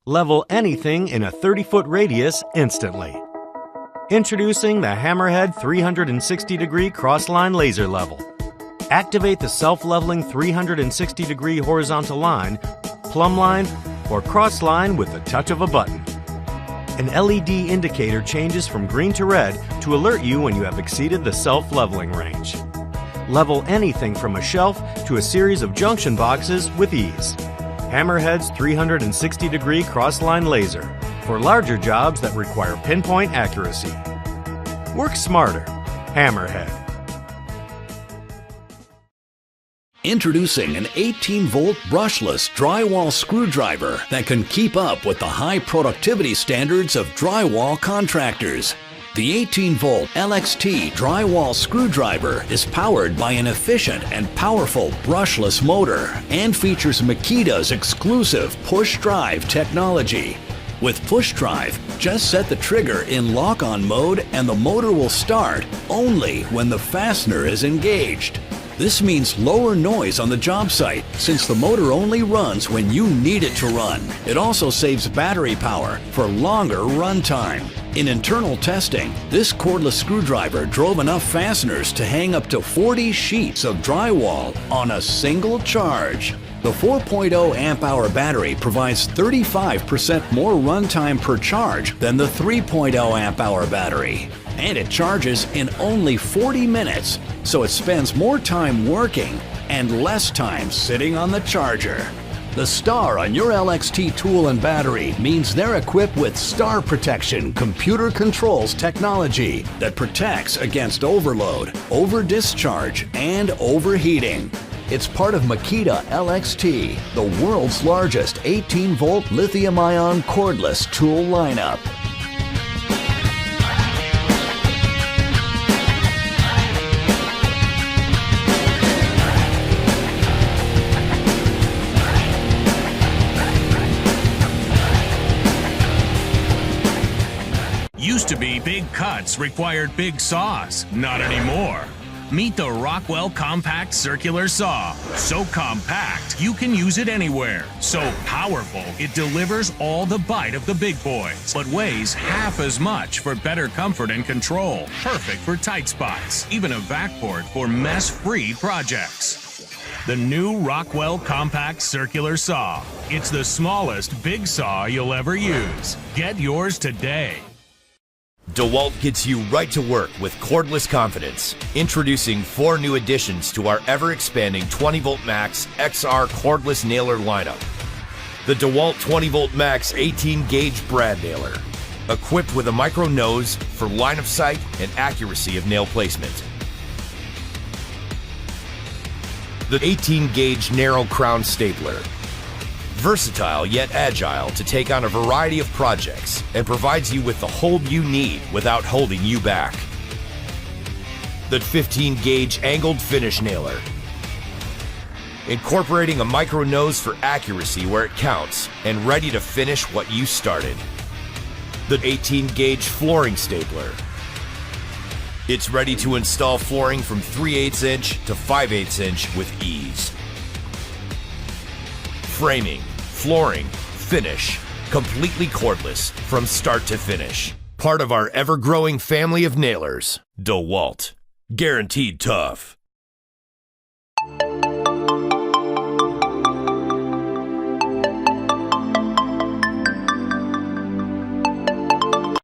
Level anything in a 30-foot radius instantly. Introducing the HAMMERHEAD 360-degree cross-line laser level. Activate the self-leveling 360-degree horizontal line, plumb line, or cross line with the touch of a button. An LED indicator changes from green to red to alert you when you have exceeded the self-leveling range. Level anything from a shelf to a series of junction boxes with ease. HAMMERHEAD's 360-degree cross-line laser for larger jobs that require pinpoint accuracy. Work smarter. HAMMERHEAD. Introducing an 18-volt brushless drywall screwdriver that can keep up with the high productivity standards of drywall contractors. The 18-volt LXT drywall screwdriver is powered by an efficient and powerful brushless motor and features Makita's exclusive push drive technology. With push drive, just set the trigger in lock-on mode and the motor will start only when the fastener is engaged. This means lower noise on the job site since the motor only runs when you need it to run. It also saves battery power for longer run time. In internal testing, this cordless screwdriver drove enough fasteners to hang up to 40 sheets of drywall on a single charge. The 4.0 amp-hour battery provides 35% more runtime per charge than the 3.0 amp-hour battery. And it charges in only 40 minutes, so it spends more time working and less time sitting on the charger. The star on your LXT tool and battery means they're equipped with Star Protection computer controls technology that protects against overload, over-discharge, and overheating. It's part of Makita LXT, the world's largest 18-volt lithium-ion cordless tool lineup. Used to be big cuts required big saws. Not anymore. Meet the Rockwell Compact Circular Saw. So compact, you can use it anywhere. So powerful, it delivers all the bite of the big boys, but weighs half as much for better comfort and control. Perfect for tight spots. Even a vac port for mess-free projects. The new Rockwell Compact Circular Saw. It's the smallest big saw you'll ever use. Get yours today. DEWALT gets you right to work with cordless confidence. Introducing 4 new additions to our ever-expanding 20-volt Max XR cordless nailer lineup. The DEWALT 20-volt Max 18-gauge brad nailer, equipped with a micro nose for line of sight and accuracy of nail placement. The 18-gauge narrow crown stapler, versatile yet agile to take on a variety of projects and provides you with the hold you need without holding you back. The 15-gauge angled finish nailer, incorporating a micro nose for accuracy where it counts and ready to finish what you started. The 18-gauge flooring stapler. It's ready to install flooring from 3/8 inch to 5/8 inch with ease. Framing, flooring, finish, completely cordless from start to finish. Part of our ever-growing family of nailers, DEWALT. Guaranteed tough.